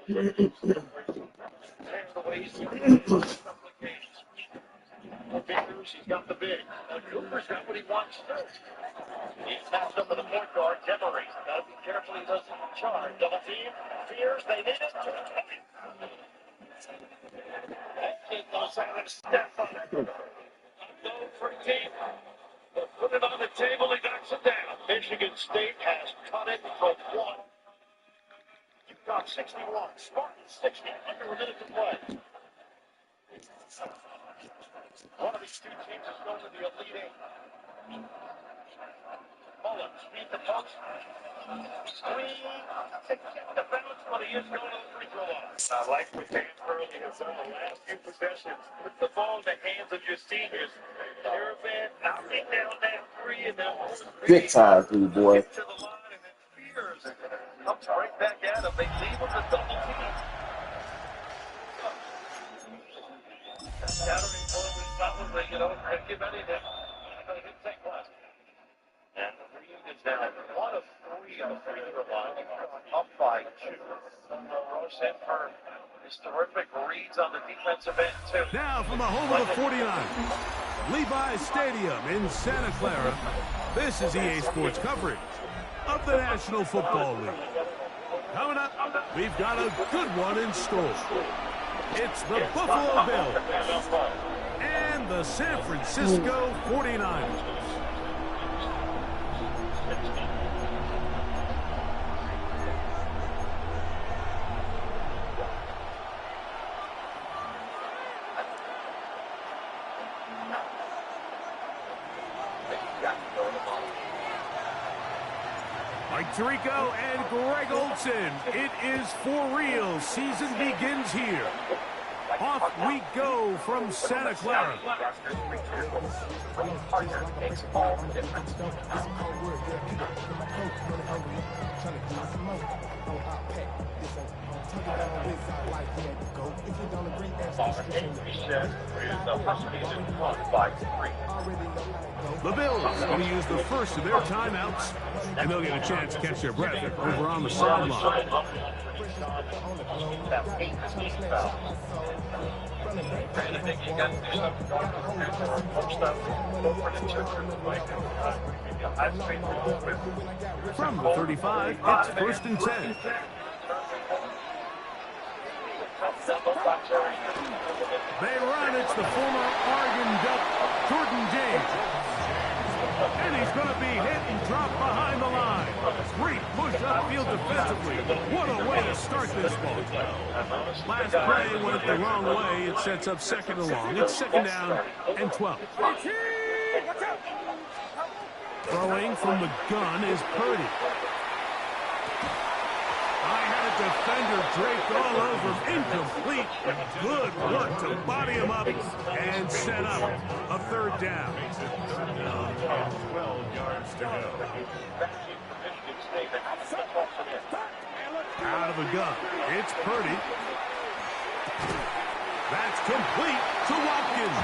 He's got the big. Cooper's got what he wants to do. He's passed up to the point guard, Demery. Got to be careful he doesn't charge. Double team. Fears they need it. That kid knows how to step on it. Go for deep. Put it on the table. He knocks it down. Michigan State has cut it from one. You've got 61. Spartan 60. Under a minute to play. One of these two teams is going to the Elite Eight. Mullins beat the post. Squeeze to get the bounce, but he is going to the free throw line. I like what Dan Hurley has done the last few possessions. Put the ball in the hands of your seniors. Caravan knocking down that three and then Good time for you, boy. Get to the line and then Fears comes right back at him. They leave him the double team. Saturday morning, probably, could give anything. But it didn't take much. And Reed is now 1 of 3 on the free throw line. Up by 2. Ross in for his terrific reads on the defensive end, too. Now from the home of the 49ers, Levi's Stadium in Santa Clara, this is EA Sports coverage of the National Football League. Coming up, we've got a good one in store. It's the Buffalo Bills and the San Francisco 49ers. Mike Tirico and Greg Olson. It is for real. Season begins here. Off we go from Santa Clara. The Bills going to use the first of their timeouts, and they'll get a chance to catch their breath over on the sideline. From the 35, it's 1st and 10. They run. It's the former Oregon Duck, Jordan James. And he's going to be hit and dropped behind the line. Great push upfield defensively. What a way to start this ball. Last play went the wrong way. It sets up 2nd and long. It's 2nd down and 12. Throwing from the gun is Purdy. Defender draped all over him, incomplete. Good work to body him up and set up a 3rd down. 12 yards to go. Out of the gun, it's Purdy. That's complete to Watkins.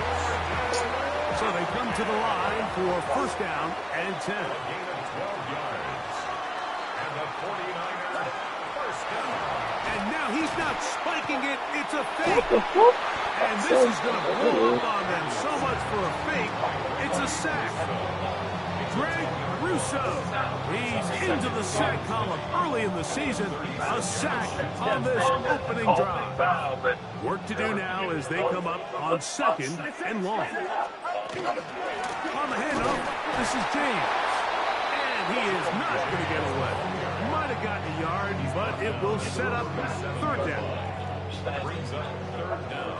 So they come to the line for 1st down and 10. 12 yards. And the 49ers. And now he's not spiking it, it's a fake. And this is going to blow up on them. So much for a fake. It's a sack. Greg Russo. He's into the sack column early in the season. A sack on this opening drive. Work to do now as they come up on 2nd and long. On the handoff, this is James. And he is not going to get away. Might have gotten a yard, but it will set up 3rd down. Brings up 3rd down.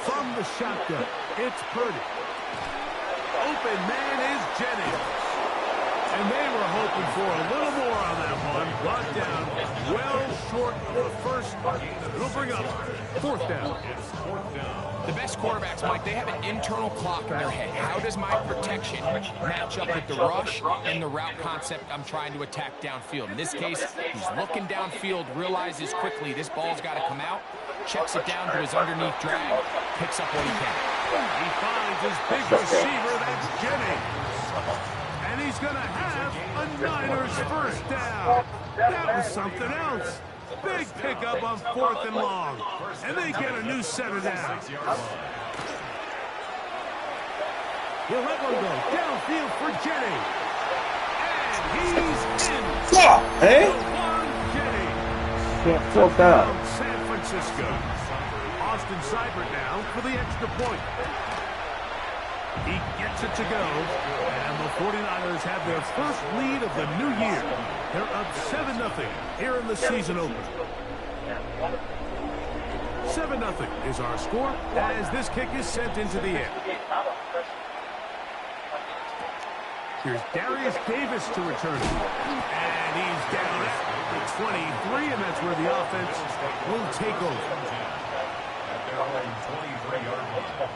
From the shotgun, it's Purdy. Open man is Jennings. And they were hoping for a little more on that one. Brought down well short of the first. It'll bring up fourth down. The best quarterbacks, Mike, they have an internal clock in their head. How does my protection match up with the rush and the route concept I'm trying to attack downfield? In this case, he's looking downfield, realizes quickly this ball's got to come out, checks it down to his underneath drag, picks up what he can. He finds his big receiver, that's Jennings. And he's going to have a Niners first down. That was something else. Big pickup on 4th and long. And they get a new center down. He'll let one go downfield for Jennings. And he's in. Stop, hey? Jennings. Can't fourth down. San Francisco. Austin Seibert now for the extra point. He gets it to go, and the 49ers have their first lead of the new year. They're up 7-0 here in the season opener. 7-0 is our score as this kick is sent into the air. Here's Darius Davis to return it. And he's down at the 23, and that's where the offense will take over. At their own 23-yard line.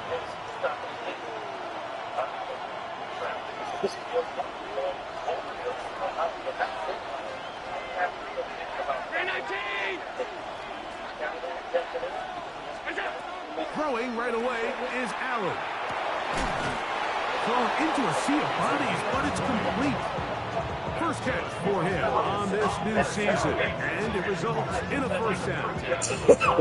Throwing right away is Allen. Thrown into a sea of bodies, but it's complete. First catch for him on this new season, and it results in a first down.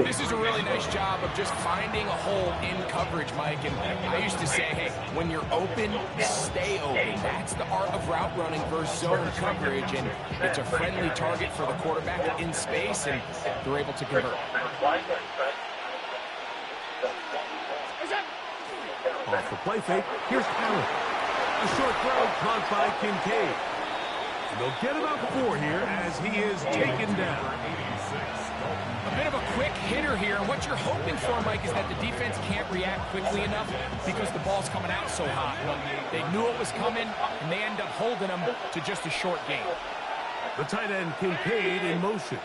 This is a really nice job of just finding a hole in coverage, Mike. And I used to say, hey, when you're open, stay open. That's the art of route running versus zone coverage, and it's a friendly target for the quarterback in space, and they're able to convert. Off the play fake, here's Allen. A short throw caught by Kincaid. And they'll get about 4 here as he is taken down. A bit of a quick hitter here, and what you're hoping for, Mike, is that the defense can't react quickly enough because the ball's coming out so hot. But they knew it was coming, and they end up holding them to just a short gain. The tight end Kincaid in motion.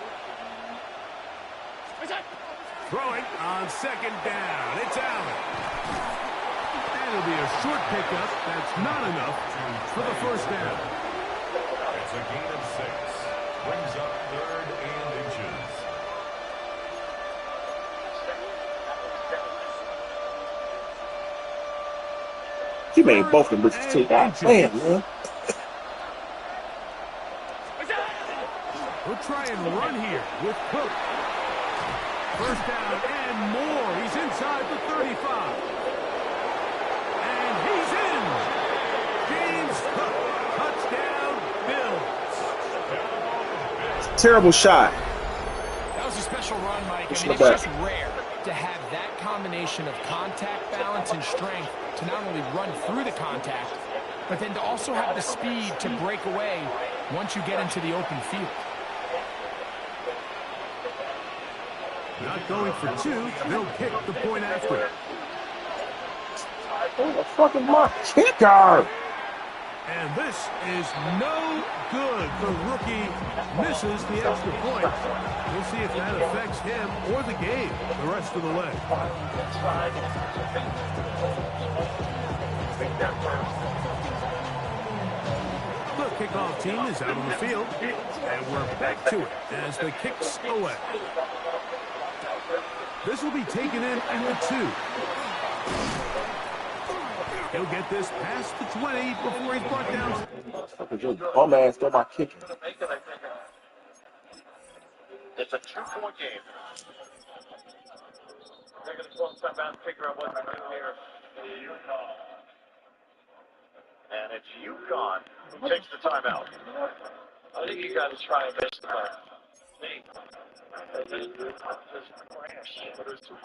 Throwing on second down. It's Allen. And it'll be a short pickup. That's not enough for the first down. It's a gain of 6. Brings up 3rd and inches. He made both of them take that. Man. We'll try and run here with Cook. First down and more. He's inside the 35. And he's in. James Cook. Touchdown, Bills. Terrible shot. That was a special run, Mike. I mean, it's just rare to have that combination of contact, balance, and strength to not only run through the contact, but then to also have the speed to break away once you get into the open field. Not going for 2. They'll kick the point after. Oh, the fucking mark kicker. And this is no good. The rookie misses the extra point. We'll see if that affects him or the game the rest of the way. The kickoff team is out on the field, and we're back to it as the kicks away. This will be taken in at the 2. He'll get this past the 20 before he's brought down. Bum ass, throw my kicking. It's a 2-point game. They're going to close time out and figure out what to do here. And it's UConn who takes the timeout. I think you got to try and miss the time. There's two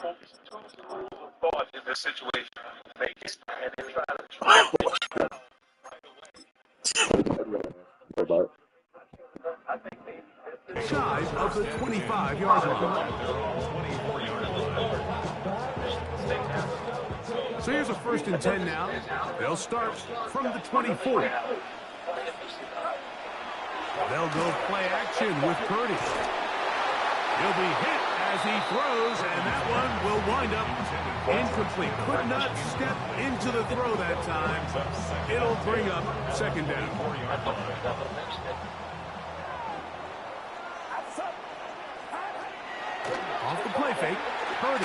thoughts in this situation. Make it and then try to Shy of the 25-yard line. So here's a 1st and 10 now. They'll start from the 24. They'll go play action with Purdy. He'll be hit as he throws, and that one will wind up incomplete. Could not step into the throw that time. It'll bring up 2nd down. Off the play fake, Purdy.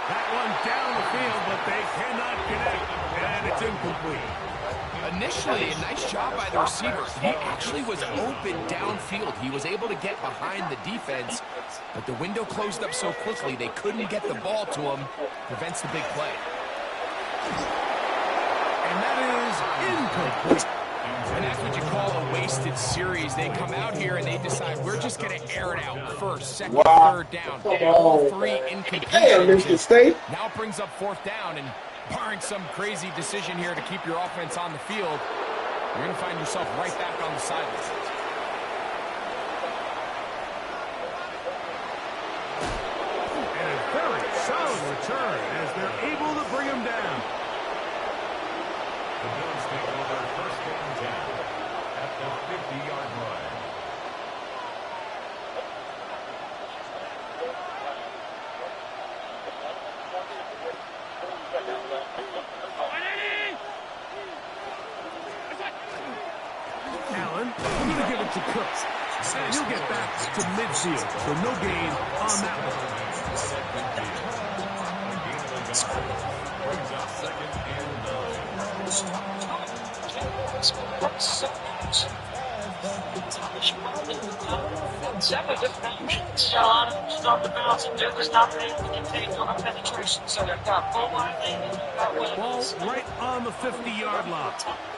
That one down the field, but they cannot connect, and it's incomplete. Initially, a nice job by the receiver. He actually was open downfield. He was able to get behind the defense, but the window closed up so quickly they couldn't get the ball to him. Prevents the big play. And that is incomplete. And that's what you call a wasted series. They come out here and they decide we're just going to air it out. 1st, 2nd, 3rd down. All 3 incompletions. Now it brings up 4th down, and barring some crazy decision here to keep your offense on the field, you're going to find yourself right back on the sidelines. And a very solid return as they're able to bring him down. The Bills take over 1st and 10 at the 50-yard line. Allen, I'm going to give it to Cook. And he'll get back to midfield, so no gain on that one. Brings up 2nd and 9. Start the bounce and do this not take on a penetration. So they've got full line Ball right on the 50-yard line.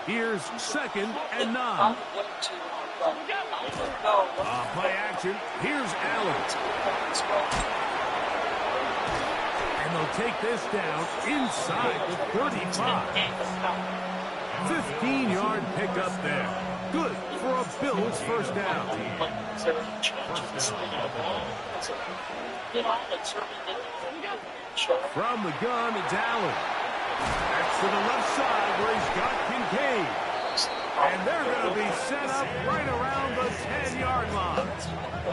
Here's 2nd and 9. Play action. Here's Allen. And they'll take this down inside the 35. 15-yard pickup there. Good for a Bills 1st down. From the gun, it's Allen. That's to the left side where he's got Kincaid. And they're going to be set up right around the 10-yard line.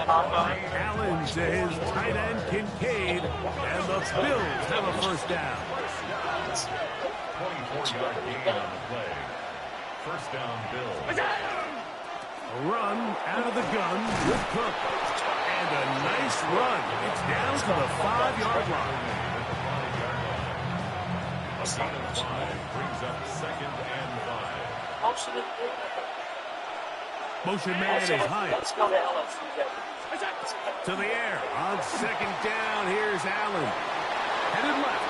Allen to his tight end, Kincaid, and the Bills have a 1st down. 24-yard gain on the play. 1st down, Bills. A run out of the gun with Cook. And a nice run. It's down to the 5-yard line. A gain of 5 brings up 2nd and 5. Motion man is Hyatt. To the air. On 2nd down, here's Allen. Headed left.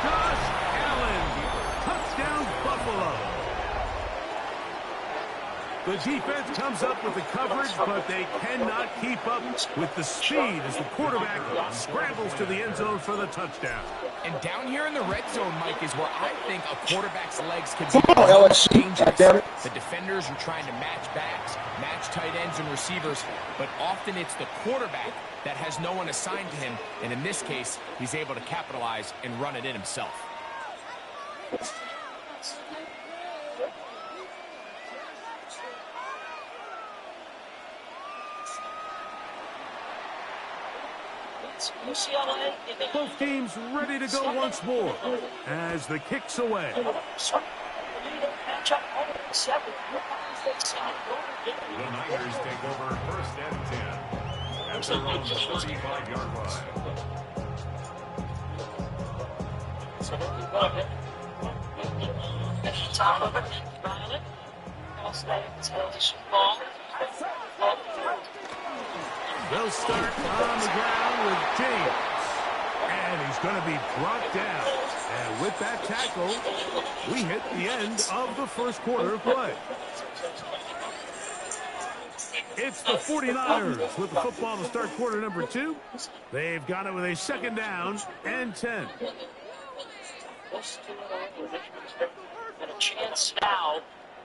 Josh Allen. Touchdown, Buffalo. The defense comes up with the coverage, but they cannot keep up with the speed as the quarterback scrambles to the end zone for the touchdown. And down here in the red zone, Mike, is where I think a quarterback's legs could Come be on, most LSU, dangerous. goddammit. The defenders are trying to match backs, match tight ends and receivers, but often it's the quarterback that has no one assigned to him, and in this case, he's able to capitalize and run it in himself. Both teams ready to go once more as the kick's away. The Niners take over 1st and 10 at their own 35-yard line. They'll start on the ground with James. And he's going to be brought down. And with that tackle, we hit the end of the 1st quarter of play. It's the 49ers with the football to start quarter number 2. They've got it with a 2nd down and 10. And a chance now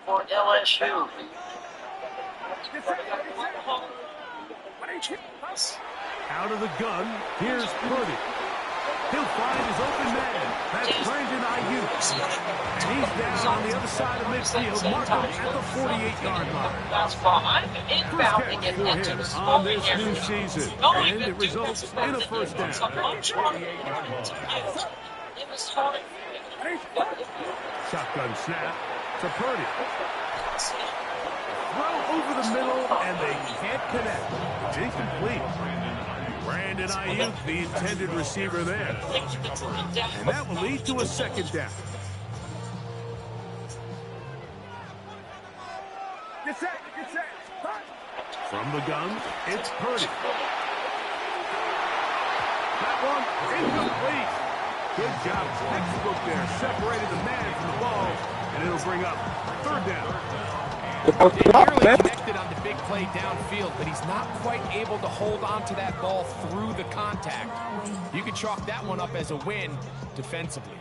for LSU. Out of the gun, here's Purdy. He'll find his open man. That's Brandon Ayuk. And he's down on the other side of midfield. Mark him at the 48-yard line. First catch for him on this new season. And it results in a first down. Shotgun snap to Purdy. Throw over the middle, and they can't connect. It's incomplete. Brandon Ayuk, the intended receiver there. And that will lead to a second down. Get set, get set. From the gun, it's Purdy. That one incomplete. Good job, textbook there. Separated the man from the ball, and it'll bring up third down. They nearly connected on the big play downfield, but he's not quite able to hold on to that ball through the contact. You can chalk that one up as a win defensively.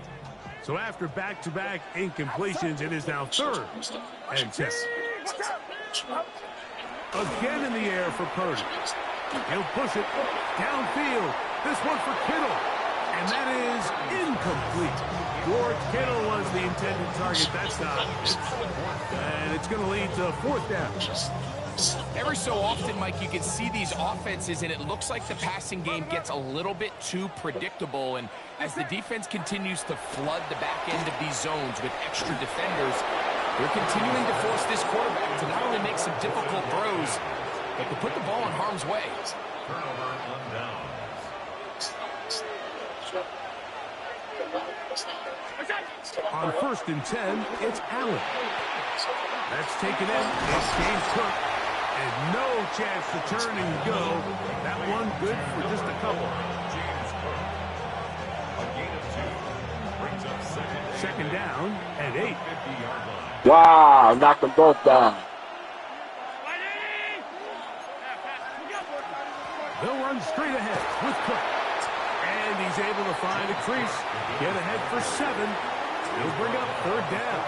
So after back-to-back incompletions, it is now third and 10. Again in the air for Purdy. He'll push it downfield. This one for Kittle. And that is incomplete. George Kittle was the intended target. That's not. And it's going to lead to fourth down. Every so often, Mike, you can see these offenses, and it looks like the passing game gets a little bit too predictable. And as the defense continues to flood the back end of these zones with extra defenders, they're continuing to force this quarterback to not only make some difficult throws, but to put the ball in harm's way. Turnover on down. On first and 10, it's Allen. That's taken in. It's James Cook. And no chance to turn and go. That one good for just a couple. James Cook. A gain of 2. Brings up Second down and 8. 50-yard line. Wow, knocked them both down. They'll run straight ahead with Cook. And he's able to find a crease. Get ahead for 7. He'll bring up third down.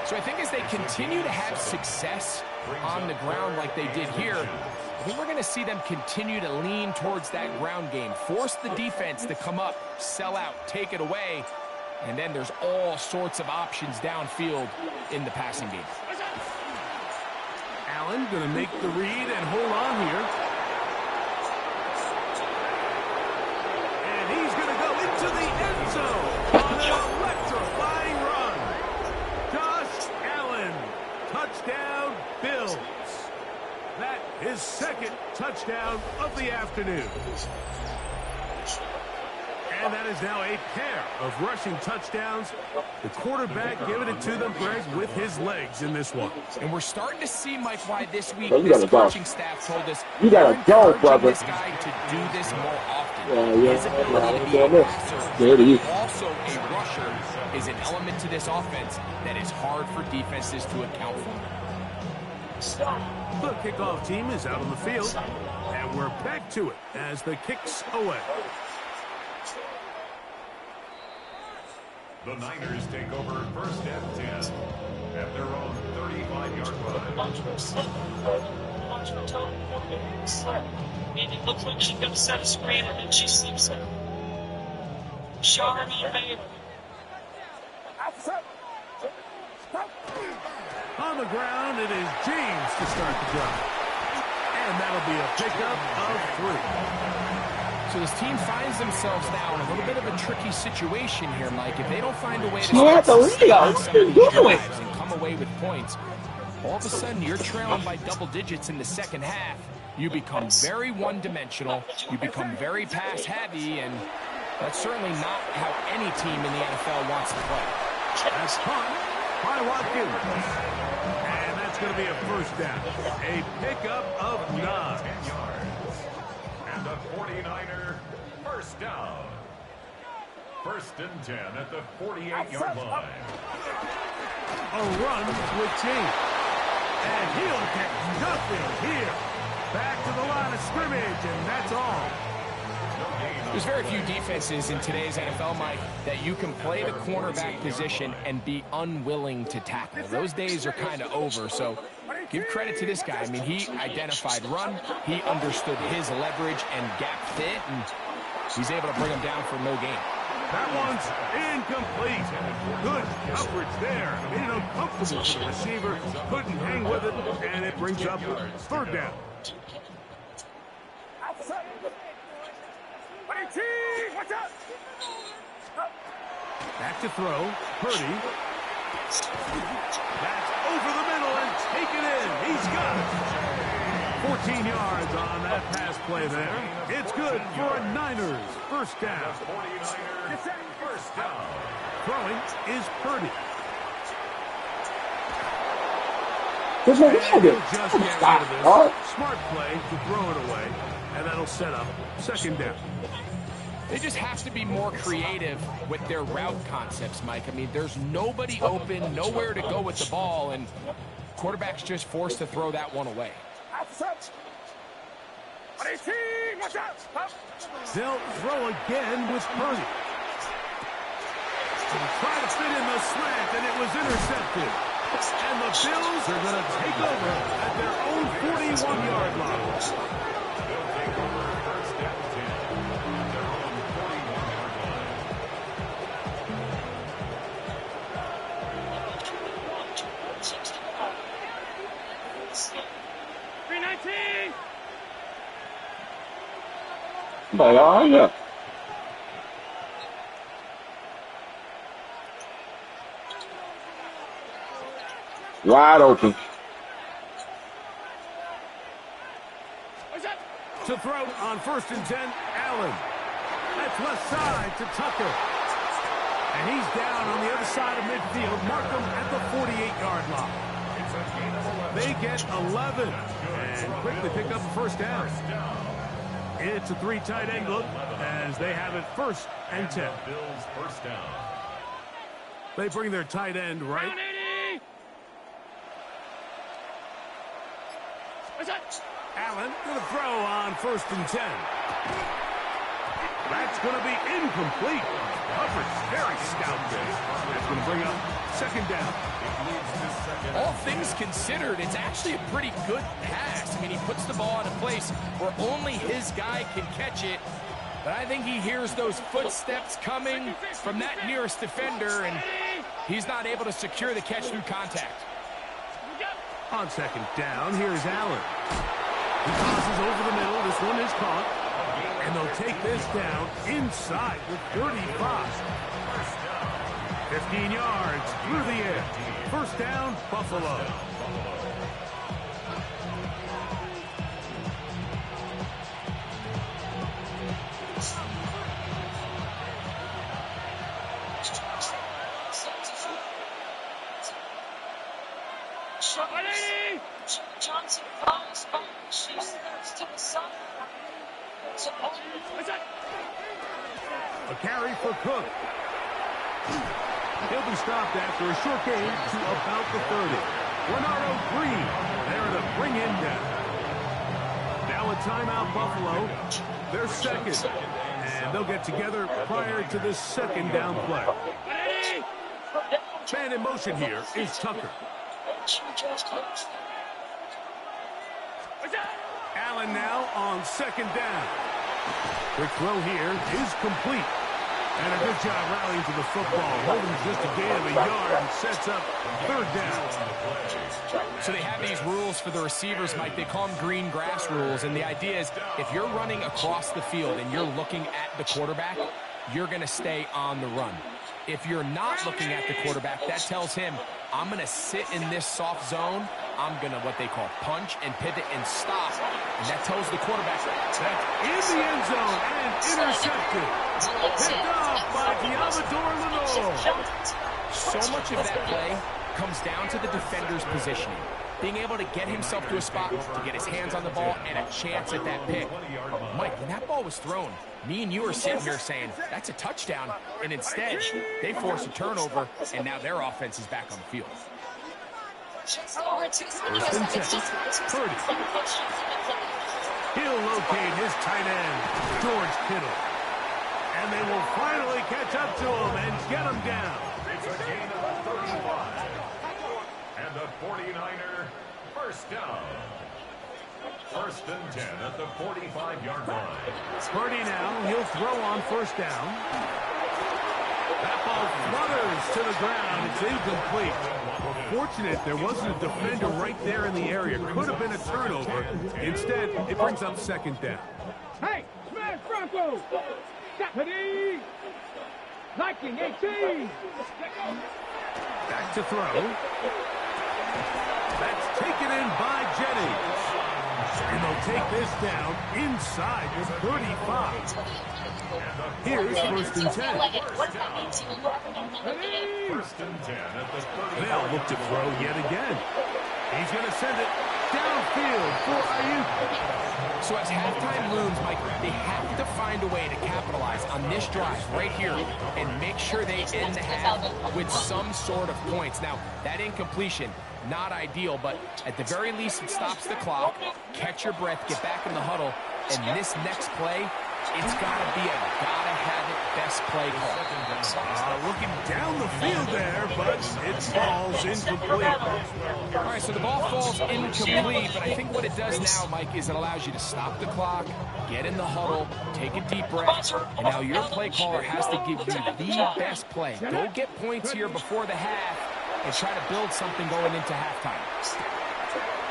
So I think as they continue to have success on the ground like they did here, I think we're going to see them continue to lean towards that ground game. Force the defense to come up, sell out, take it away, and then there's all sorts of options downfield in the passing game. Allen going to make the read and hold on here. And he's going to go into the end zone on an electrifying run. Josh Allen, touchdown Bills. That is second touchdown of the afternoon. And that is now a pair of rushing touchdowns. The quarterback giving it to them, Greg, with his legs in this one. And we're starting to see, Mike, why this week you this gotta go. coaching staff told us You gotta they're go, encouraging brother. this guy to do this more often. Yeah. His ability to be a passer, There it is. also a rusher, is an element to this offense that is hard for defenses to account for. The kickoff team is out on the field, and we're back to it as the kicks away. The Niners take over first and 10 at their own 35-yard line. It looks like she's going to set a screen and then she sleeps it. Charmin Bailey. On the ground, it is James to start the drive. And that'll be a pickup of 3. So this team finds themselves now in a little bit of a tricky situation here, Mike. If they don't find a way to Yeah, start the sustaining Leo, some what of are these you doing? drives and come away with points, all of a sudden you're trailing by double digits in the second half. You become very one-dimensional. You become very pass-heavy, and that's certainly not how any team in the NFL wants to play. That's caught by Watkins. And that's going to be a first down. A pickup of 9. 10 yards. And the 49er first down. First and 10 at the 48-yard line. A run with James. And he'll get nothing here. Back to the line of scrimmage, and that's all. There's very few defenses in today's NFL, Mike, that you can play the cornerback position and be unwilling to tackle. Those days are kind of over, so give credit to this guy. I mean, he identified run, he understood his leverage and gap fit, and he's able to bring him down for no gain. That one's incomplete. Good coverage there. Made it uncomfortable for the receiver. Couldn't hang with it, and it brings up third down. Back to throw. Purdy. That's over the middle and taken in. He's got it. 14 yards on that pass play there. It's good for a Niners first down. 49ers first down. Throwing is Purdy. There's no And reason. he'll just get rid Stop, of this. dog. Smart play to throw it away, and that'll set up second down. They just have to be more creative with their route concepts, Mike. I mean, there's nobody open, nowhere to go with the ball, and quarterback's just forced to throw that one away. They'll throw again with Purdy. Try to fit in the slant, and it was intercepted. And the Bills are going to take over at their own 41-yard line. They'll take over first and 10 at their own 41-yard line. But, yeah. Wide open. To throw on first and 10, Allen. That's left side to Tucker. And he's down on the other side of midfield. Mark him at the 48-yard line. It's a gain of 11. They get 11 and quickly pick up a first down. It's a three tight end look as they have it first and 10. Bills first down. They bring their tight end right. Allen going to throw on first and 10. That's going to be incomplete. Coverage very stout there. That's going to bring up second down. All things considered, it's actually a pretty good pass. I mean, he puts the ball in a place where only his guy can catch it. But I think he hears those footsteps coming from that nearest defender, and he's not able to secure the catch through contact. On second down, here's Allen. He tosses over the middle. This one is caught. And they'll take this down inside with 35. 15 yards through the air. First down, Buffalo. Johnson falls back. She steps to the side. A carry for Cook. He'll be stopped after a short gain to about the 30. Renardo Green there to bring him down. Now a timeout, Buffalo. They're second. And they'll get together prior to this second down play. Man in motion here is Tucker. Allen now on second down. Quick throw here is complete. And a good job rallying to the football. Holding just a gain of a yard and sets up third down. So they have these rules for the receivers, Mike. They call them green grass rules. And the idea is if you're running across the field and you're looking at the quarterback, you're going to stay on the run. If you're not looking at the quarterback, that tells him, I'm going to sit in this soft zone. I'm going to what they call punch and pivot and stop. And that tells the quarterback that's in the end zone and intercepted. Picked off by Diamador Lenore. So much of that play comes down to the defender's positioning. Being able to get himself to a spot, to get his hands on the ball, and a chance at that pick. Mike, when that ball was thrown, me and you are sitting here saying, that's a touchdown. And instead, they force a turnover, and now their offense is back on the field. First and 10. Purdy. He'll locate his tight end, George Kittle. And they will finally catch up to him and get him down. It's a gain of 35. And the 49er first down. First and 10 at the 45-yard line. Purdy now, he'll throw on first down. flutters to the ground. It's incomplete. Well, fortunate there wasn't a defender right there in the area. Could have been a turnover. Instead, it brings up second down. Hey, smash Bronco! Deputy! Liking 18! Back to throw. That's taken in by Jennings. And they'll take this down inside the 35. Here's first and 10. First and 10 at the 30. They'll look to throw yet again. He's going to send it downfield for Ayuk. So as halftime looms, Mike, they have to find a way to capitalize on this drive right here and make sure they end the half with some sort of points. Now, that incompletion, not ideal, but at the very least, it stops the clock. Catch your breath, get back in the huddle, and this next play, it's got to be a gotta-have-it best play call. Looking down the field there, but it falls incomplete. All right, so the ball falls incomplete, but I think what it does now, Mike, is it allows you to stop the clock, get in the huddle, take a deep breath, and now your play caller has to give you the best play. Go get points here before the half and try to build something going into halftime.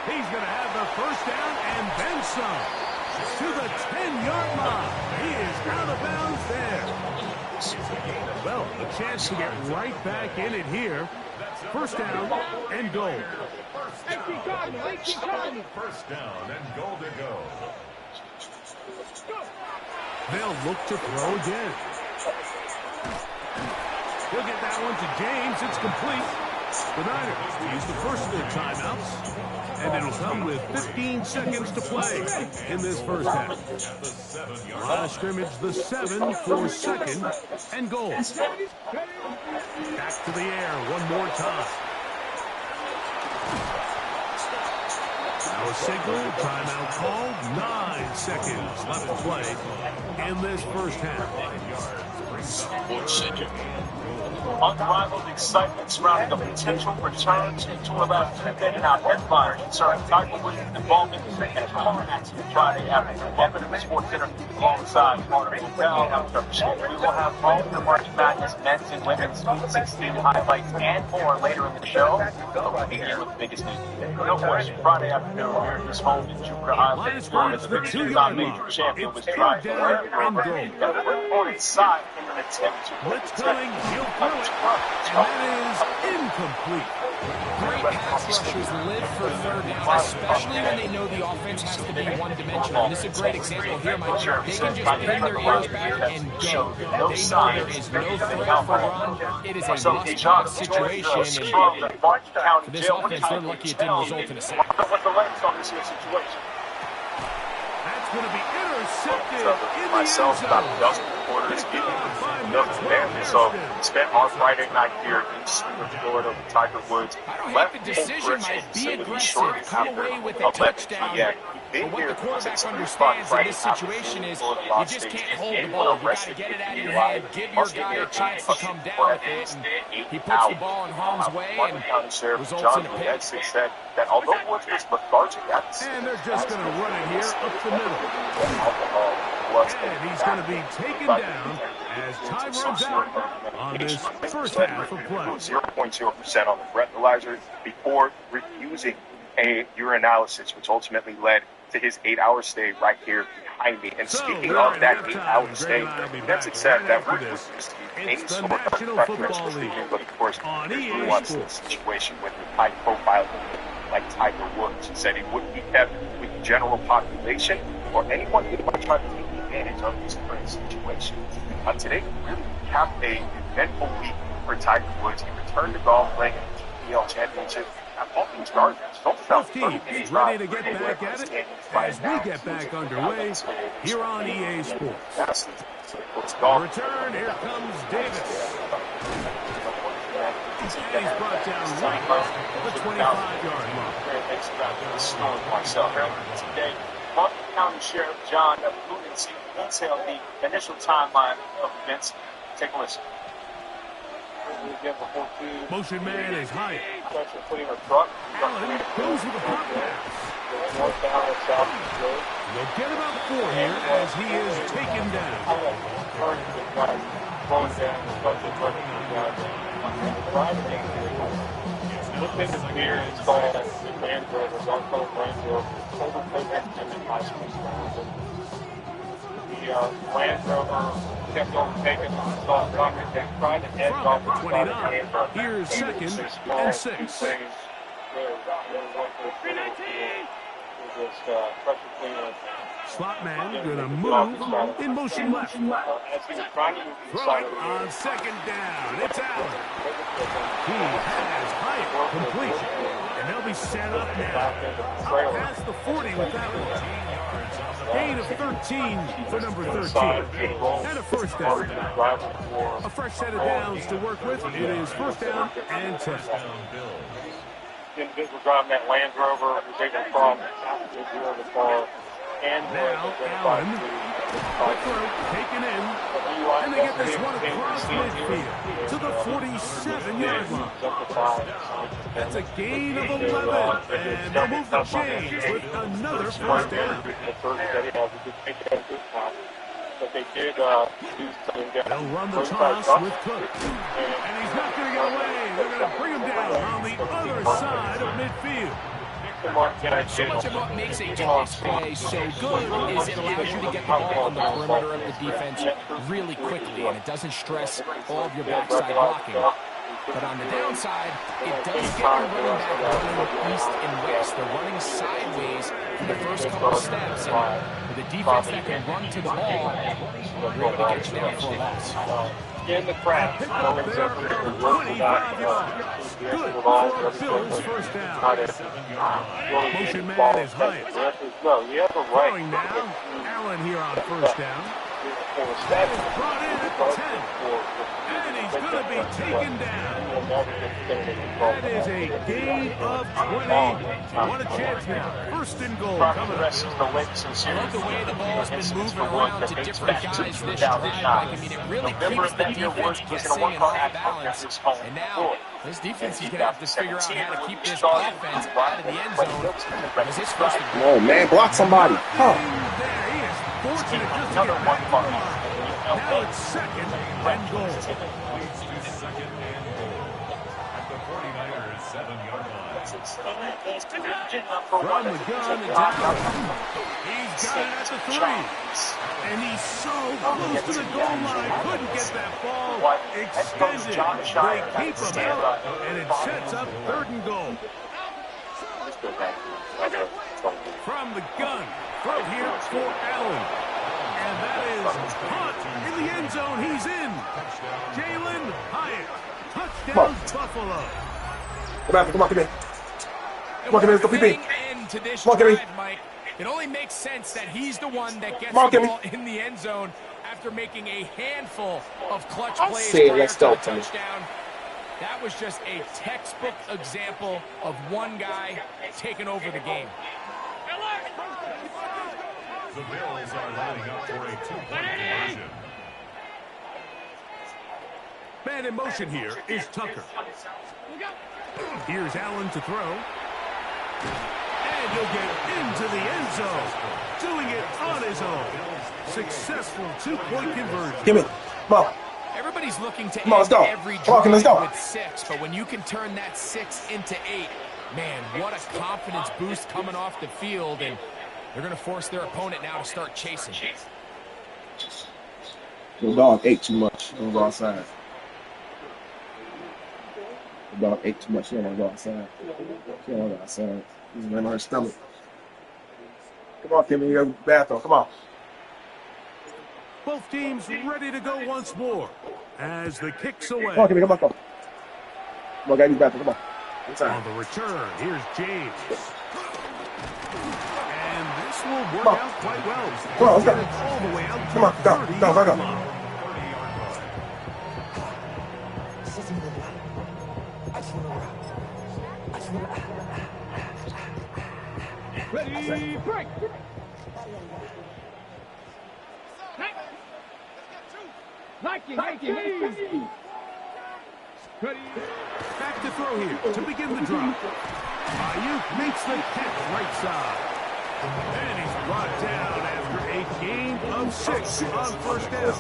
He's going to have the first down and then some. To the 10-yard line. He is out of bounds there. Well, a chance to get right back in it here. First down and goal. First down and goal to go. They'll look to throw again. He'll get that one to James. It's complete. The Niners use the first of their timeouts, and it'll come with 15 seconds to play in this first half. Line of scrimmage, the 7 for second and goal. Back to the air one more time. Now a signal, timeout called, 9 seconds left to play in this first half. Unrivaled excitement surrounding a potential return to tour last weekend in our headliner concerning Tiger Woods' involvement in a car accident Friday afternoon. Welcome to the Sports Center alongside Martin Hotel. We will have all the March Madness men's and women's Sweet 16 highlights and more later in the show. But we'll begin with the biggest news today. Of course, Friday afternoon here in his home in Jupiter Island, Florida, the biggest major champion was driving on its side in an attempt to Blitz coming, he'll throw it, and that is incomplete. Great pass rushers live for third down, especially when they know the offense has to be one-dimensional. This is a great example here, Mike. They can just pin their ears back and go. They know there is no threat for run. It is a must-have situation, and for this offense, they're lucky it didn't result in a sack. That's going to be intercepted in the myself, end about zone. a dozen reporters getting Notre Dame. So spent our Friday night here in Florida with Tiger Woods. I don't Left hate the decision, Mike. Be aggressive. Come away with a 11 touchdown. p.m. But what the quarterback understands in this situation is you just can't hold the ball. You got to get it out of your head, give your guy a chance to come down with it. And he puts the ball in harm's way and results in a pick. Said that although Woods was lethargic at the And they're just going to run it here up the middle. And he's going to be taken down as time runs out on this first half of play. 0.0% on the breathalyzer before refusing a urinalysis, which ultimately led to his 8-hour stay right here behind me. And speaking of that 8-hour stay, that's exactly that would produce any sort of preference for speaking, but of course, there's nuance in the situation with the high-profile like Tiger Woods. He said he wouldn't be kept with the general population or anyone who might try to take advantage of this current situation. Today, really capped a eventful week for Tiger Woods. He returned to golf playing in the PGA Championship. All these gardens. Both teams ready to get back at it as we get back underway here on EA Sports. Return, here comes Davis. And he's brought down right at the 25-yard line. Today, Martin County Sheriff John Ludency detailed the initial timeline of events. Take a listen. Motion man is high. Allen goes with a pop pass. They'll get about 4 here as he is taken down. Look at the beer installed in Land Rovers, Uncle Land Rover, overtaken in high school. The Land Rover kept overtaking the installed bucket and tried to edge off From the the side of 29, the here's second and 6. Slot man gonna move in motion left. As he was trying to move the Throw side it of the on second down. It's Allen. He has Hyatt complete. And they'll be set up now. Out past the 40 with that one. Gain of 13 for number 13. And a first down. A fresh set of downs to work with. It is first down and 10. Individual driving that Land Rover was able to cross after the ball. And now Allen, taken in, and they get this one across midfield to the 47-yard line. That's a gain of 11, and they'll move the chains with another first down. But they did do something down. They'll run the toss with Cook, and he's not going to get away. They're going to bring him down on the other side of midfield. So much of what makes a toss play so good is it allows you to get the ball on the perimeter of the defense really quickly, and it doesn't stress all of your backside blocking. But on the downside, it does get your running back running east and west. They're running sideways for the first couple of steps, and with a defense that can run to the ball, we're able to get you down for a loss. In the crack. Pick up there from 25 yards. Good for Bills first down. Motion man is Hyatt. Throwing now. Allen here on first down. That is brought in at the 10. And he's going to be taken down. That is a gain of 20. What a chance now. First and goal coming up. I love the way the ball's been moving around to different guys this drive. I mean, it really keeps the defense guessing and off balance. And now, this defense is going to have to figure out how to keep this offense out of the end zone. Because this first and goal. Oh, man, block somebody. Huh. There he is. Fortunate just to get back to the line. Now it's second and goal. From the gun and down. He's got it at the 3. And he's so close to the goal line. Couldn't get that ball extended. They keep him out. And it sets up third and goal. From the gun. Throw here for Allen. And that is caught in the end zone. He's in. Jalen Hyatt. Touchdown Buffalo. Come on, come in. Come on, let's go, PP. To this Come on, drive, Mike, it only makes sense that he's the one that gets the ball in the end zone after making a handful of clutch plays prior to the touchdown. That was just a textbook example of one guy taking over the game. The Bills are lining up for a 2-point conversion. Man in motion here is Tucker. Here's Allen to throw. And he'll get into the end zone. Doing it on his own. Successful 2-point conversion. Give me. Come on. Everybody's looking to Come on, let's go. every Come on, let's go. with 6, but when you can turn that 6 into 8, man, what a confidence boost coming off the field, and they're going to force their opponent now to start chasing. The dog ate too much. Don't go outside. The dog ate too much. She don't want to go outside. She don't want to go outside. She's in her stomach. Come on, Kimmy. You go to the bathroom. Come on. Both teams ready to go once more as the kicks away. Come on, Kimmy. Come on, come on. Come on, guys. Use the bathroom. Come on. Inside. On the return, here's James. And this will work out quite well. Come on, let's go. Get it all the way out to Come on, go, go, go, go. Ready, break. Liking 18. Ready. Back to throw here to begin the drop. Ayuk makes the catch right side. And he's brought down after a gain of 6 on first down.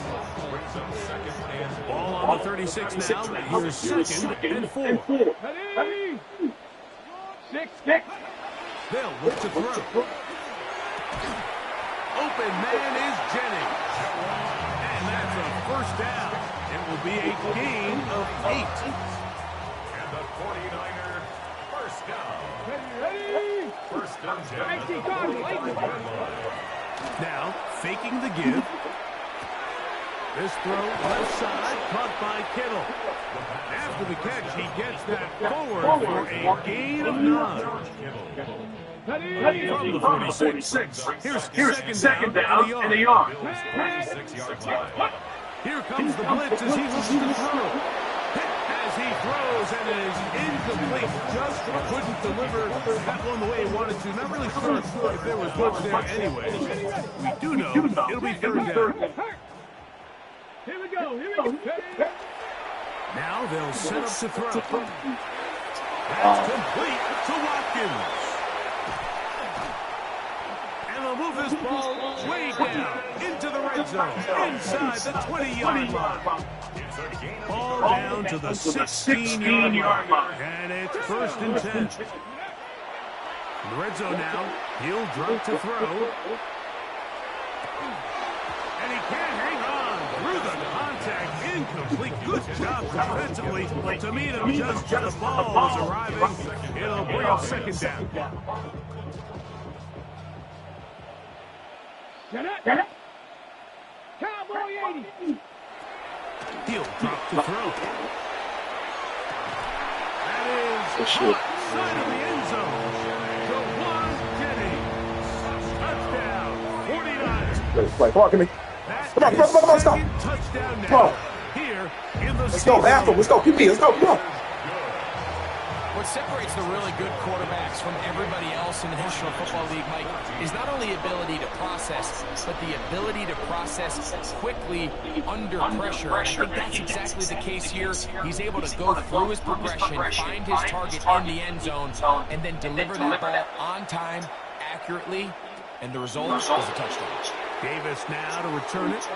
Ball on the 36 now. Here's 2nd and 4. Ready? 6. They'll look to throw. Open man is Jennings. And that's a first down. It will be a gain of 8. And the 49er first down. Ready? First and 10 at the 19 guard, 49-yard line. Now, faking the give. This throw left side, caught by Kittle. After the catch, he gets that forward for a gain of 9. Ready? From the 46. Here's second down and a yard. 26-yard line. Here comes the blitz as he looks to throw. Hit as he throws and is incomplete. Just couldn't deliver that one the way he wanted to. Not really sure if there was much there anyway. We do know it'll be third down. Here we go. Now they'll set up to throw. That's complete to Watkins. And they'll move this ball way down into the red zone, inside the 20-yard line. Ball down to the 16-yard line. And it's first and 10. In the red zone now, he'll drop to throw. And he can't hang on through the contact. Incomplete. Good job defensively to meet him just as the ball is arriving. It'll bring up second down. Get it. Cowboy 80. He'll drop to throw. That is caught side of the end zone. Jennings. Touchdown. 49. Play. Come on, give me. Come on, stop. Touchdown now. Come on. Here in the Let's go, bathroom. Let's go, QB. Let's go, come on. What separates the really good quarterbacks from everybody else in the National Football League, Mike, is not only ability to process, but the ability to process quickly under pressure. And I think that's exactly the case here. He's able to go through his progression, find his target in the end zone, and then deliver that ball on time, accurately, and the result is a touchdown. Davis now to return it.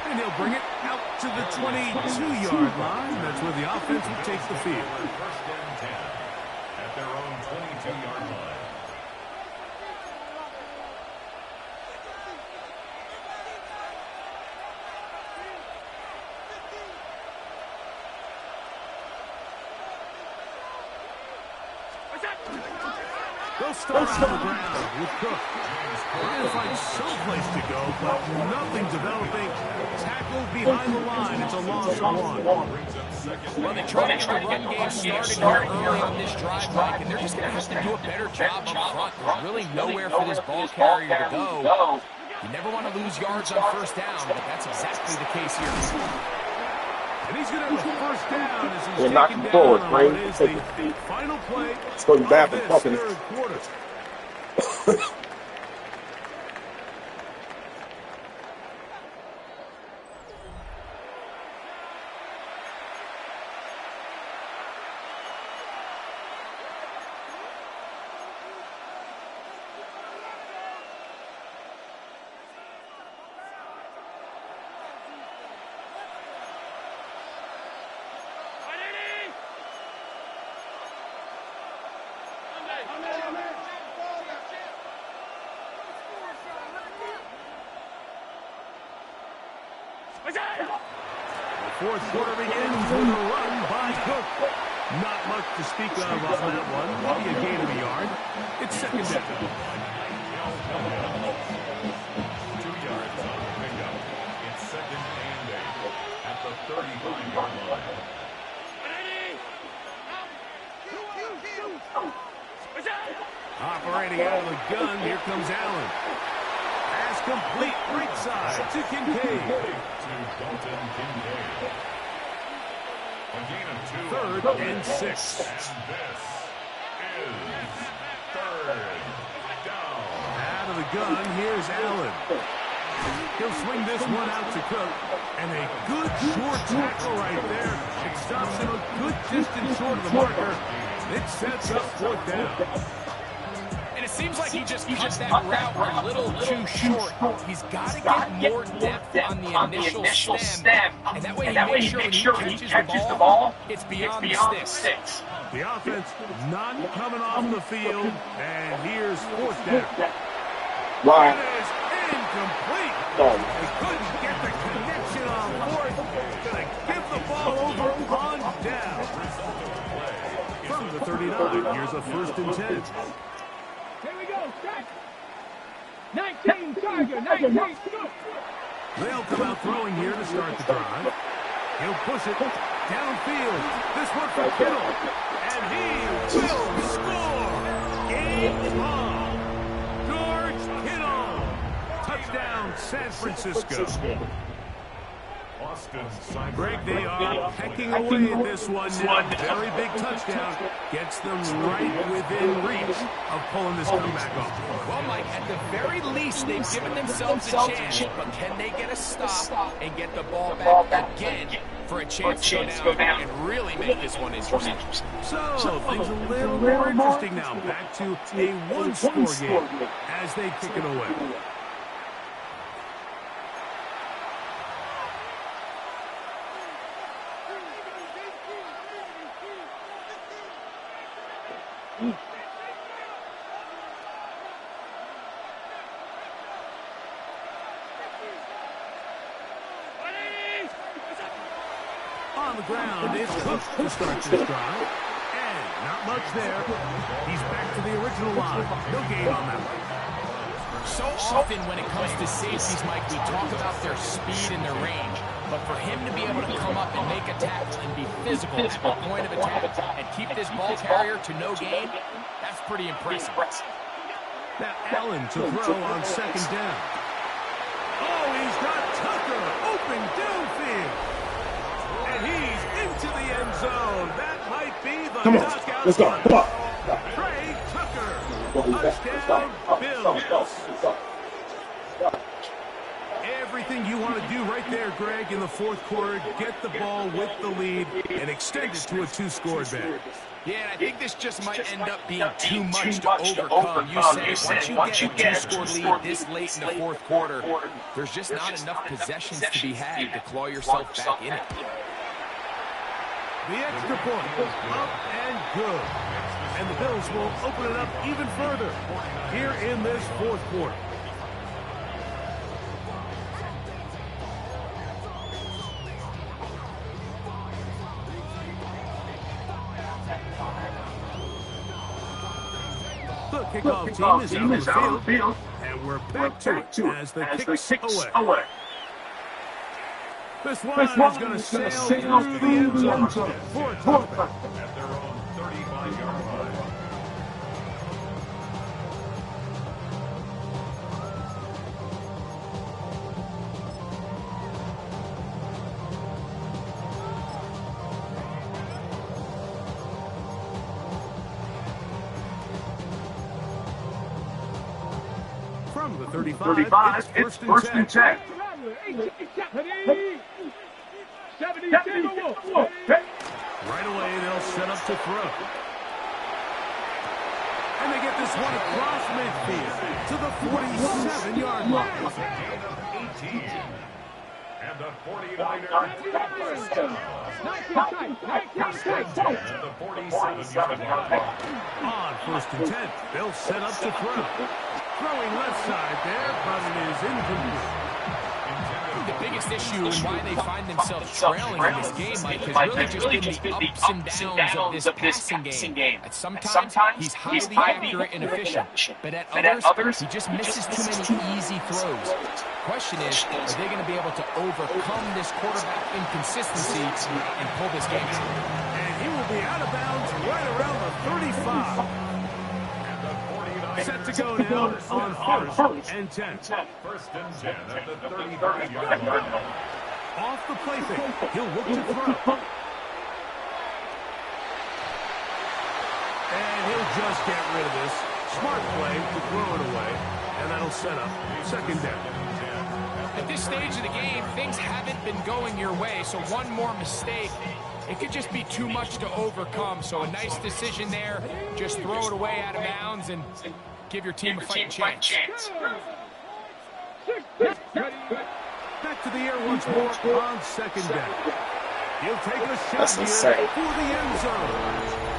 And he'll bring it out to the 22-yard line. That's where the offense will take the field. First and 10 at their own 22-yard line. They'll start on the ground with Cook. Trying to find some place to go, but nothing developing. Tackled behind the line. It's a loss of 1. Well, they tried to get the run game started here early on this drive, Mike, and they're just going to have to do a better job up front. There's really nowhere for this ball carrier to go. You never want to lose yards on first down, but that's exactly the case here. And he's going to have a first down as he's We're knocking forward, on Frank. what is the final play Let's go, you of bathroom. this Fucking. third quarter. The fourth quarter begins with a run by Cook. Not much to speak of on that one. Maybe a gain of a yard. It's second down. 2 yards on the pickup. It's second and 8 at the 35-yard line. Operating out of the gun, here comes Allen. Pass complete, right side to Kincaid. To Dalton Kincaid. A gain of 2. Third and 6. And this is third down. Out of the gun, here's Allen. He'll swing this one out to Cook. And a good short tackle right there. It stops him a good distance short of the marker. It sets up fourth down. And it seems like he just cut that route a little too short. He's got to get more depth on the initial stem, and that way he makes sure when he catches the ball, it's beyond the sticks. The offense not coming off the field, and here's fourth down. Wow. It is incomplete. They couldn't get the connection on fourth. Going to give the ball over on down. From the 39, here's a 1st and 10. Here we go, set. 19, Tiger, 19, go. They'll come out throwing here to start the drive. He'll push it downfield. This one for Kittle. And he will score. Game ball. George Kittle. Touchdown, San Francisco. Greg, they are pecking away at this one now. Very big touchdown. Gets them right within reach of pulling this comeback off. Well, Mike, at the very least, they've given themselves a chance, but can they get a stop and get the ball back again for a chance to go down and really make this one interesting? So, things a little more interesting now. Back to a one-score game as they kick it away. On the ground, it's Cook to start this drive. And not much there. He's back to the original line. No gain on that one. So often when it comes to safeties, Mike, we talk about their speed and their range. But for him to be able to come up and make a tackle and be physical at the point of attack and keep this ball carrier to no gain, that's pretty impressive. Now Allen to throw on 2nd down. Oh, he's got Tucker open downfield. And he's into the end zone. That might be the knockout. Let's go. Come on. Trey Tucker. Touchdown, Bills. Everything you want to do right there, Greg, in the 4th quarter. Get the ball with the lead and extend it to a 2-score advantage. Yeah, and I think this just might end up being too much to overcome. You said once you get a 2-score lead this late in the 4th quarter, there's just not enough possessions to be had to claw yourself back in it. The extra point was up and good. And the Bills will open it up even further here in this 4th quarter. The kickoff team is out of the field. And we're back to it as the kick's away. This one is going to sail through the end zone for a touchback. At their own 35-yard line. From the 35, it's first and 10. Right away, they'll set up to throw. And they get this one across midfield to the 47-yard line. 18. And the 49er first down. At the 47-yard line. On 1st and 10, they'll set up to throw. Throwing left side there, but it is incomplete. The biggest issue and why they find themselves trailing in this game, Mike, has really just been the ups and downs of this passing game. At sometimes, he's highly accurate and efficient, but at others, he just misses too many easy throws. Question is, are they going to be able to overcome this quarterback inconsistency and pull this game out? And he will be out of bounds right around the 35. Set to go now on 1st and 10. 1st and 10 at the 35-yard line. Off the play fake, he'll look to throw. And he'll just get rid of this. Smart play to throw it away. And that'll set up 2nd down. At this stage of the game, things haven't been going your way, so one more mistake, it could just be too much to overcome. So a nice decision there. Just throw it away out of bounds and give your team a fighting chance. Back to the air once more on second down. He'll take a shot That's here insane. for the end zone.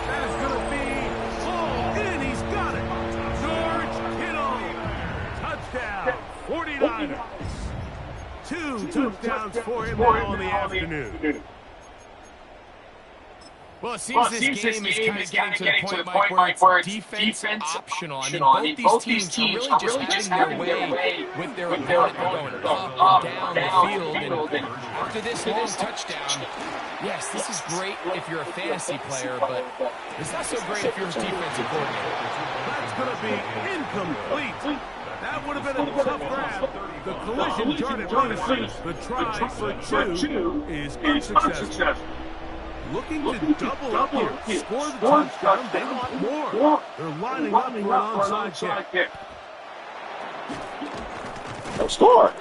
That is going to be all in. He's got it. George Kittle. Touchdown, 49ers. 2 touchdowns for him now in the afternoon. Well, it seems this game is kind of getting to the point, Mike, where it's defense optional. I mean, both these teams are really just having their way with their opponent. They're going up and down the field. And after this long touchdown, yes, this is great if you're a fantasy player, but it's not so great if you're a defensive coordinator. That's going to be incomplete. That would have been a tough grab. The collision jarred it loose. The try for 2 is unsuccessful. Looking to double up here, score the touchdown, they want more. They're lining up for an onside kick. No score.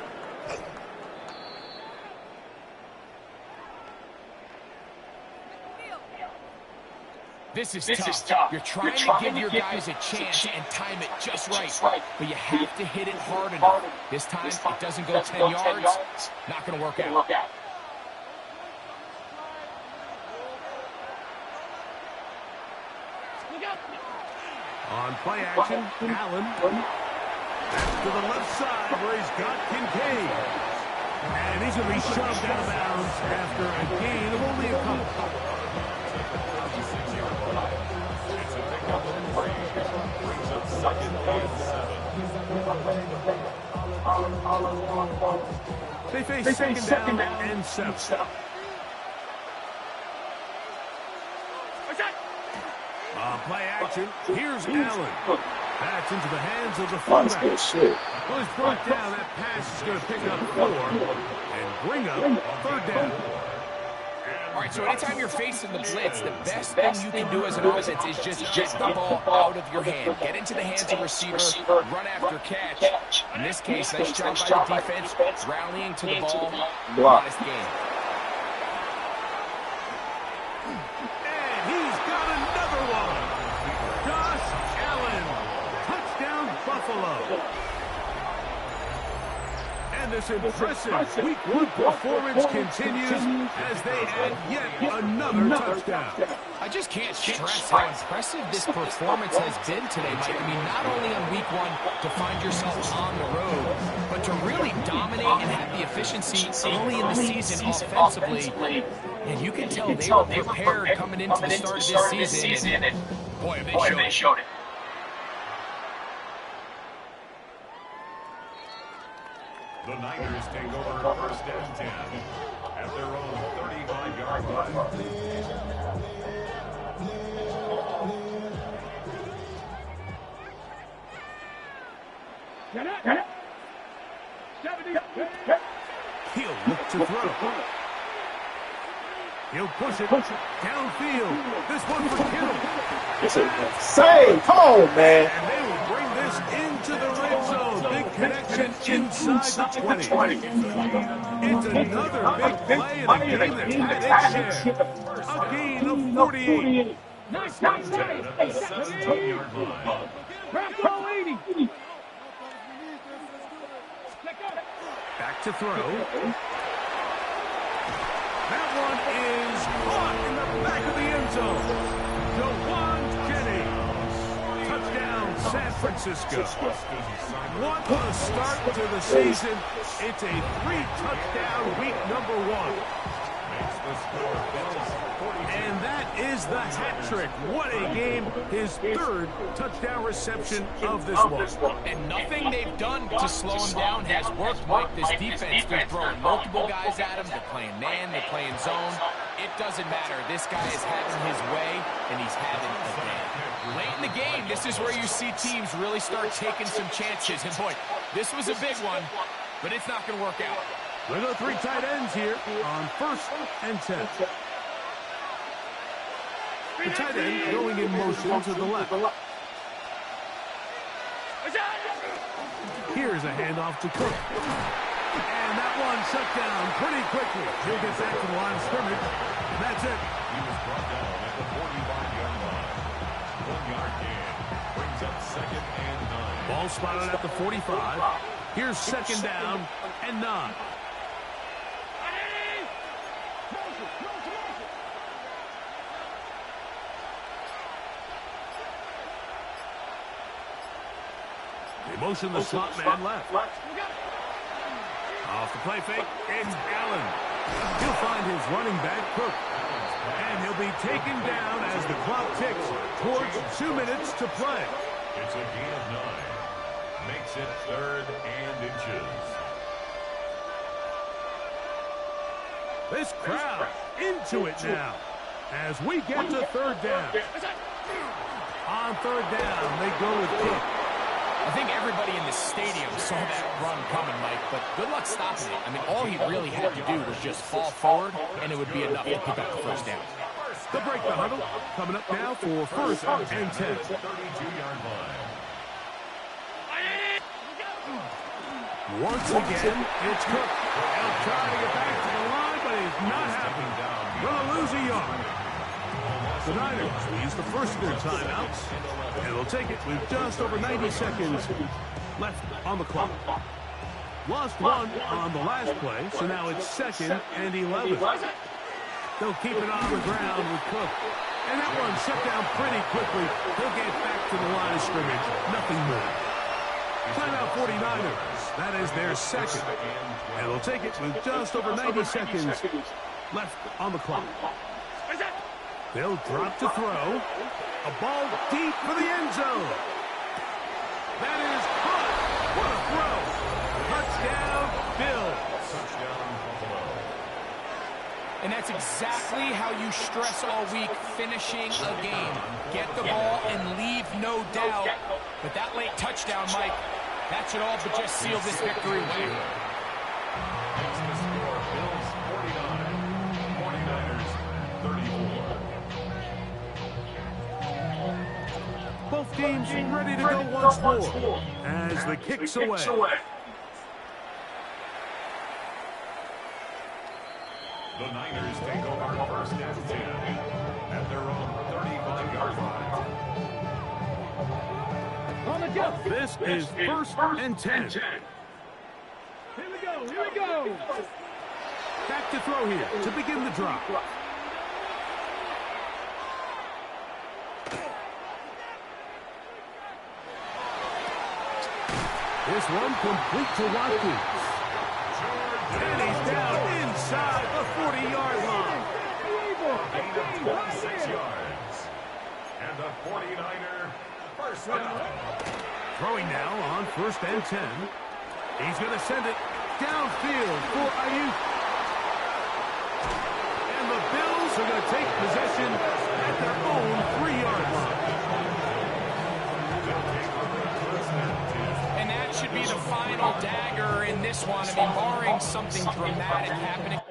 This is tough. You're trying to give your guys a chance and time it just right, but you have to hit it hard enough. This time, it doesn't go 10 yards, not going to work out. On play action, Allen. Back to the left side where he's got Kincaid. And he's going to be shoved out of bounds after a gain of only a couple. They face second down and 7. Play action. Here's Allen. That's into the hands of the fullback. Good shit. Well, he's brought down. That pass is going to pick up 4 and bring up 3rd down. All right, so anytime you're facing the blitz, the best thing you can do as an offense is just get the ball out of your hand. Get into the hands of receiver, run after catch. In this case, nice job by the defense, rallying to the ball. Modest game. And he's got another one. Josh Allen. Touchdown, Buffalo. And this impressive Week 1 performance continues as they add yet another touchdown. I just can't stress how impressive this performance has been today, Mike. I mean, not only on Week 1 to find yourself on the road, but to really dominate and have the efficiency early in the season offensively. And you can tell they were prepared coming into the start of this season. And boy, they showed it. The Niners take over 1st and 10 at their own 35-yard line. He'll look to throw. He'll push it downfield. This one for Kittle. This is insane. Come on, man. And they will bring this into the red zone. Big connection inside the 20. It's another big play in a game that's had its share. A gain of 48. Nice. 10 at the 17-yard line. Bravo 80. Back to throw. That one is caught in the back of the end zone. Jawan Jennings. Touchdown, San Francisco. What a start to the season. It's a 3-touchdown week number 1. And that is the hat trick. What a game. His 3rd touchdown reception of this one. And nothing they've done to slow him down has worked, Mike. This defense, they're throwing multiple guys at him. They're playing man, they're playing zone. It doesn't matter. This guy is having his way, and he's having a day. Late in the game, this is where you see teams really start taking some chances. And boy, this was a big one, but it's not going to work out. We go 3 tight ends here on 1st and 10. The tight end going in motion to the left. Here's a handoff to Cook. And that one shut down pretty quickly. He'll get back to the line of scrimmage. And that's it. He was brought down at the 45-yard line. 1-yard gain brings up 2nd and 9. Ball spotted at the 45. Here's second down and 9. They motion the slot man left. Off the play fake, it's Allen. He'll find his running back, Cook. And he'll be taken down as the clock ticks towards 2 minutes to play. It's a gain of 9. Makes it 3rd and inches. This crowd into it now as we get to 3rd down. On 3rd down, they go with Cook. I think everybody in the stadium saw that run coming, Mike, but good luck stopping it. I mean, all he really had to do was just fall forward, and it would be enough to pick up the first down. They'll break the huddle. Coming up now for 1st and 10. 32-yard line. Once again, it's Cook. He'll try to get back to the line, but he's not happy. Gonna lose a yard. The Niners will use the first of their timeouts, and they'll take it with just over 90 seconds left on the clock. Lost 1 on the last play, so now it's 2nd and 11. They'll keep it on the ground with Cook. And that one shut down pretty quickly. He'll get back to the line of scrimmage. Nothing more. Timeout 49ers. That is their 2nd. And they'll take it with just over 90 seconds left on the clock. They'll drop to throw. A ball deep for the end zone. That is caught. What a throw. Touchdown, Bills. Touchdown, Buffalo. And that's exactly how you stress all week, finishing a game. Get the ball and leave no doubt. But that late touchdown, Mike, that should all but just seal this victory away. Makes the score Bills 49, 49ers 34. Both teams ready to go once more as the kick's away. The Niners take over 1st and 10 at their own 35-yard line. On the jump. This is 1st and 10. Here we go. Here we go. Back to throw here to begin the drop. This one complete to Watkins. And he's down inside the 40-yard line. Gain of 26 yards. And the 49er first down. Throwing now on 1st and 10. He's going to send it downfield for Ayuk. And the Bills are going to take possession at their own 3-yard line. And that should be the final dagger in this one. I mean, barring something dramatic happening.